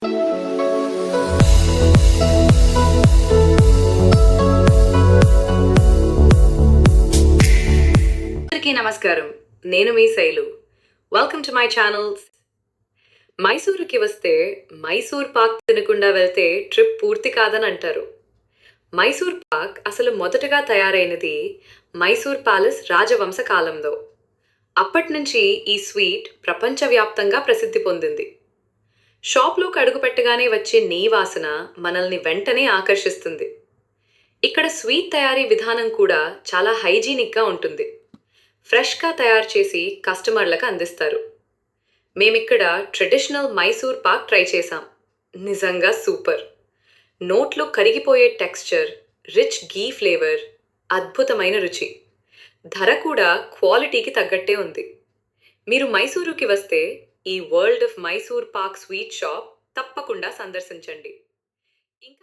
అందరికీ నమస్కారం. నేను మీ Shailu. Welcome to my channel. మైసూరుకి వస్తే మైసూర్ పాక్ తినకుండా వెళ్తే ట్రిప్ పూర్తి కాదని అంటారు. మైసూర్ పాక్ అసలు మొదటగా తయారైనది మైసూర్ ప్యాలెస్ రాజవంశ కాలంలో. అప్పట్నుంచి ఈ స్వీట్ ప్రపంచవ్యాప్తంగా ప్రసిద్ధి పొందింది. షాప్‌లోకి అడుగుపెట్టగానే వచ్చే నెయ్యి వాసన మనల్ని వెంటనే ఆకర్షిస్తుంది. ఇక్కడ స్వీట్ తయారీ విధానం కూడా చాలా హైజీనిక్‌గా ఉంటుంది. ఫ్రెష్‌గా తయారు చేసి కస్టమర్లకు అందిస్తారు. మేమిక్కడ ట్రెడిషనల్ మైసూర్ పాక్ ట్రై చేశాం. నిజంగా సూపర్! నోట్లో కరిగిపోయే టెక్స్చర్, రిచ్ ఘీ ఫ్లేవర్, అద్భుతమైన రుచి. ధర కూడా క్వాలిటీకి తగ్గట్టే ఉంది. మీరు మైసూరుకి వస్తే ఈ world of Mysore Pak sweet shop తప్పకుండా సందర్శించండి. ఇంకా